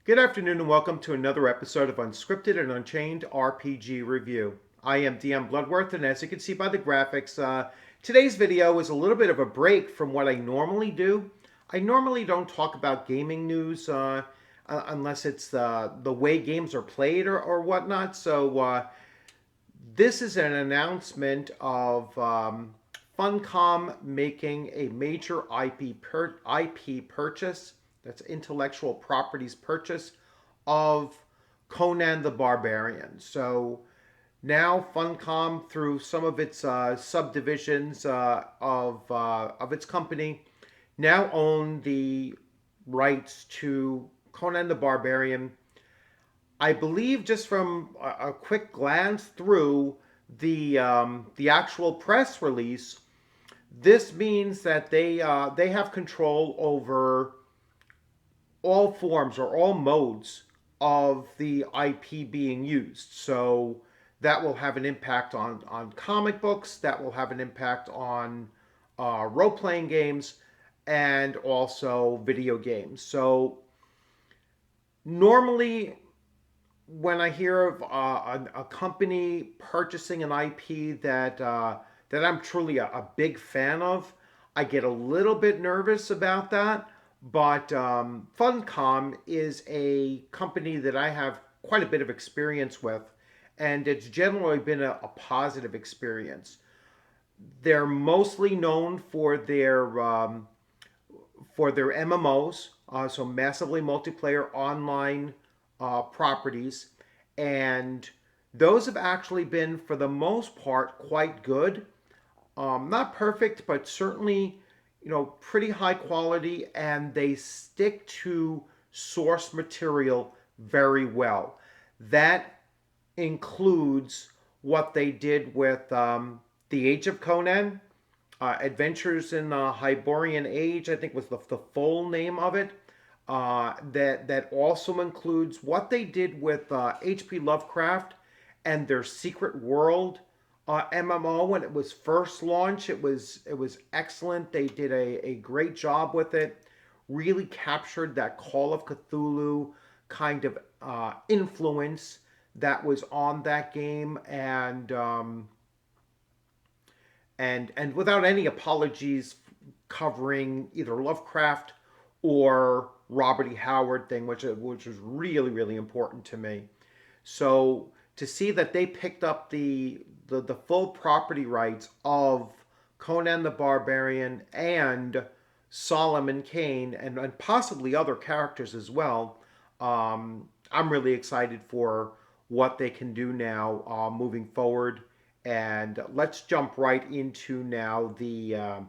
Good afternoon and welcome to another episode of Unscripted and Unchained RPG Review. I am DM Bluddworth, and as you can see by the graphics, today's video is a little bit of a break from what I normally do. I normally don't talk about gaming news unless it's the way games are played or whatnot. So this is an announcement of Funcom making a major IP purchase, that's intellectual properties purchase, of Conan the Barbarian. So now Funcom, through some of its subdivisions of its company, now own the rights to Conan the Barbarian. I believe, just from a quick glance through the actual press release, this means that they have control over all forms or all modes of the IP being used. So that will have an impact on comic books, that will have an impact on role playing games, and also video games. So normally, when I hear of a company purchasing an IP that I'm truly a big fan of, I get a little bit nervous about that. But Funcom is a company that I have quite a bit of experience with, and it's generally been a positive experience. They're mostly known for their MMOs, so massively multiplayer online properties, and those have actually been, for the most part, quite good. Not perfect, but certainly, pretty high quality, and they stick to source material very well. That includes what they did with the Age of Conan, Adventures in the Hyborian Age, I think was the full name of it. That also includes what they did with H.P. Lovecraft and their Secret World MMO when it was first launched. It was excellent. They did a great job with it. Really captured that Call of Cthulhu kind of influence that was on that game, and without any apologies, covering either Lovecraft or Robert E. Howard thing, which was really, really important to me. So to see that they picked up the full property rights of Conan the Barbarian and Solomon Kane, and possibly other characters as well, I'm really excited for what they can do now moving forward. And let's jump right into now the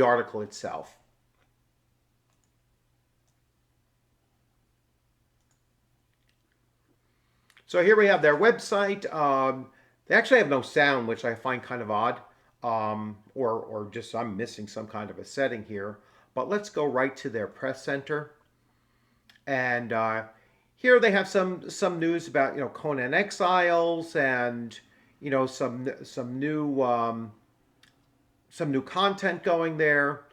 article itself. So here we have their website. They actually have no sound, which I find kind of odd, or just I'm missing some kind of a setting here. But let's go right to their press center, and here they have some news about Conan Exiles, and some new content going there.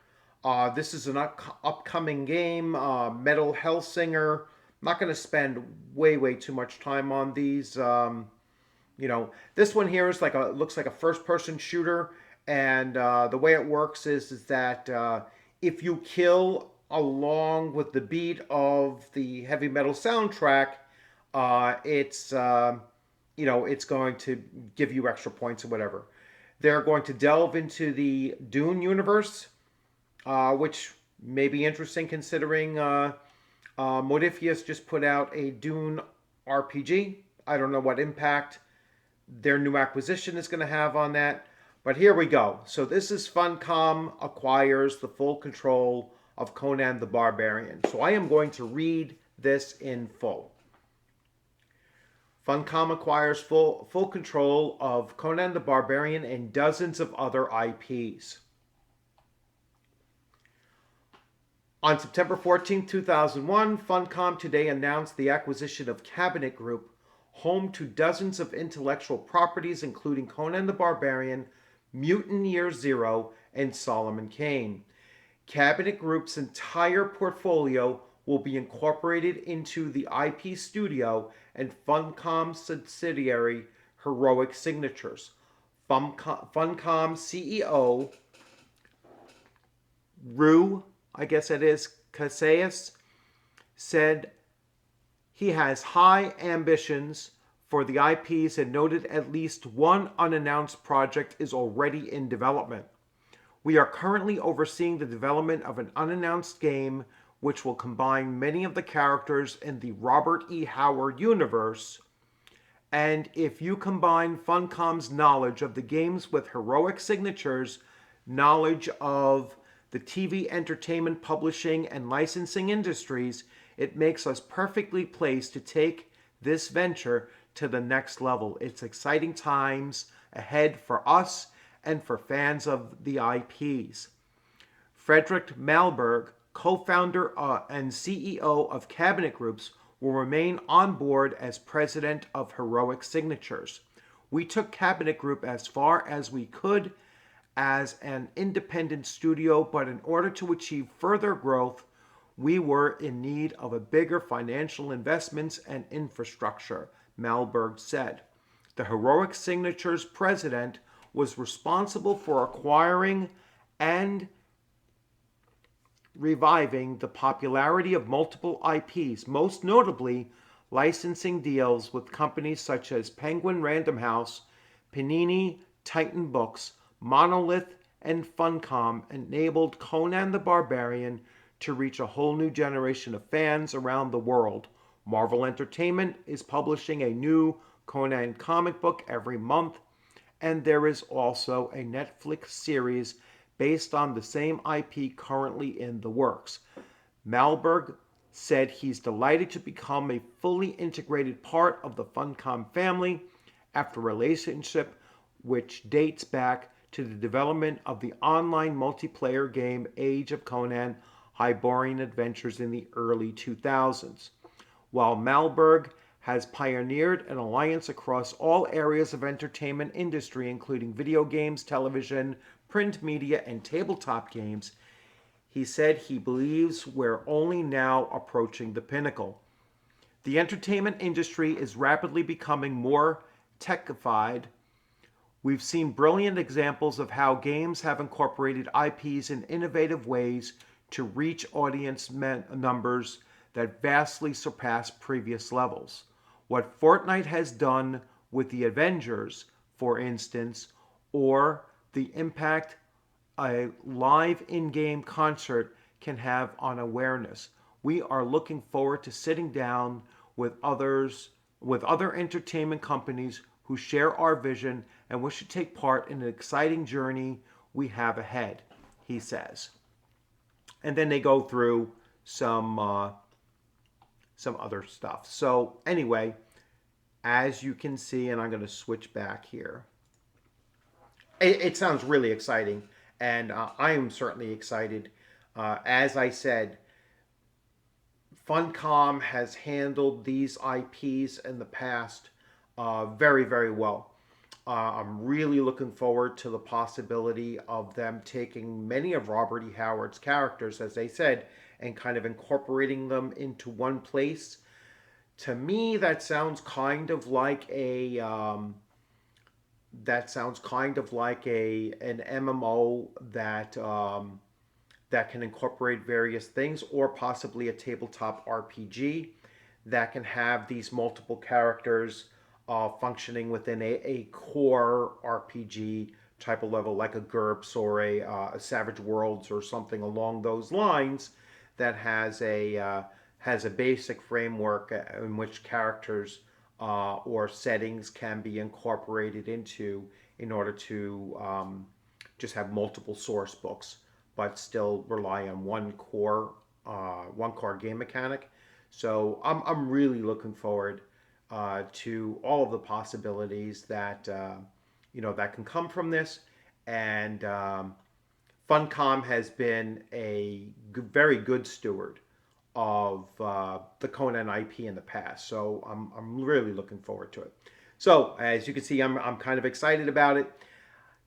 This is an upcoming game, Metal Hellsinger. I'm not going to spend way too much time on these. This one here is looks like a first person shooter, and the way it works is that if you kill along with the beat of the heavy metal soundtrack, it's going to give you extra points or whatever. They're going to delve into the Dune universe, which may be interesting considering Modifius just put out a Dune RPG. I don't know what impact their new acquisition is going to have on that. But here we go. So this is Funcom acquires the full control of Conan the Barbarian. So I am going to read this in full. Funcom acquires full control of Conan the Barbarian and dozens of other IPs. On September 14, 2001, Funcom today announced the acquisition of Cabinet Group, home to dozens of intellectual properties including Conan the Barbarian, Mutant Year Zero, and Solomon Kane. Cabinet Group's entire portfolio will be incorporated into the IP studio and Funcom subsidiary Heroic Signatures. Funcom CEO Rue, I guess it is, Casillas, said he has high ambitions for the IPs and noted at least one unannounced project is already in development. We are currently overseeing the development of an unannounced game which will combine many of the characters in the Robert E. Howard universe. And if you combine Funcom's knowledge of the games with Heroic Signatures' knowledge of the TV entertainment publishing and licensing industries, it makes us perfectly placed to take this venture to the next level. It's exciting times ahead for us and for fans of the IPs. Frederick Malberg, co-founder and CEO of Cabinet Groups, will remain on board as president of Heroic Signatures. We took Cabinet Group as far as we could as an independent studio, but in order to achieve further growth, we were in need of a bigger financial investments and infrastructure, Malberg said. The Heroic Signatures president was responsible for acquiring and reviving the popularity of multiple IPs, most notably licensing deals with companies such as Penguin Random House, Panini, Titan Books, Monolith, and Funcom enabled Conan the Barbarian to reach a whole new generation of fans around the world. Marvel Entertainment is publishing a new Conan comic book every month, and there is also a Netflix series based on the same IP currently in the works. Malberg said he's delighted to become a fully integrated part of the Funcom family after a relationship which dates back to the development of the online multiplayer game Age of Conan Hyborian Adventures in the early 2000s. While Malberg has pioneered an alliance across all areas of entertainment industry, including video games, television, print media, and tabletop games, he said he believes we're only now approaching the pinnacle. The entertainment industry is rapidly becoming more techified. We've seen brilliant examples of how games have incorporated IPs in innovative ways to reach audience numbers that vastly surpass previous levels. What Fortnite has done with the Avengers, for instance, or the impact a live in-game concert can have on awareness. We are looking forward to sitting down with other entertainment companies who share our vision and wish to take part in an exciting journey we have ahead, he says. And then they go through some other stuff. So anyway, as you can see, and I'm going to switch back here. It sounds really exciting, and I am certainly excited. As I said, Funcom has handled these IPs in the past very, very well. I'm really looking forward to the possibility of them taking many of Robert E. Howard's characters, as they said, and kind of incorporating them into one place. To me, that sounds kind of like an MMO that can incorporate various things, or possibly a tabletop RPG that can have these multiple characters functioning within a core RPG type of level, like a GURPS or a Savage Worlds or something along those lines, that has a basic framework in which characters or settings can be incorporated into in order to just have multiple source books, but still rely on one core game mechanic. So I'm really looking forward to all of the possibilities that that can come from this. And Funcom has been a very good steward of the Conan IP in the past, so I'm really looking forward to it. So as you can see, I'm kind of excited about it.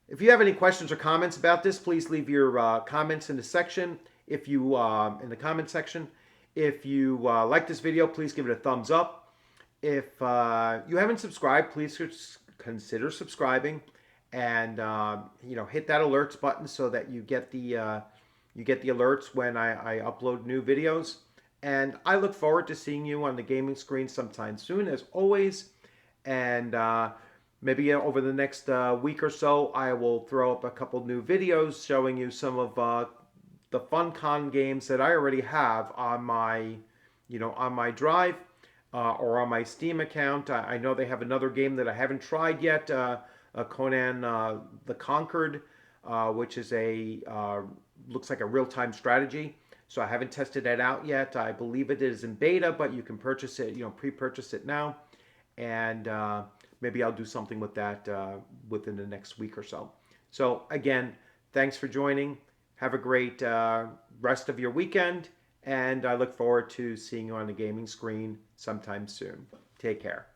If you have any questions or comments about this, please leave your comments in the section. In the comment section, If you like this video, please give it a thumbs up. If you haven't subscribed, please consider subscribing, and hit that alerts button so that you get the alerts when I upload new videos. And I look forward to seeing you on the gaming screen sometime soon, as always. And maybe over the next week or so, I will throw up a couple new videos showing you some of the Funcom games that I already have on my drive or on my Steam account. I know they have another game that I haven't tried yet, Conan the Conquered, which is looks like a real-time strategy. So I haven't tested that out yet. I believe it is in beta, but you can purchase it, pre-purchase it now. And maybe I'll do something with that within the next week or so. So again, thanks for joining. Have a great rest of your weekend, and I look forward to seeing you on the gaming screen sometime soon. Take care.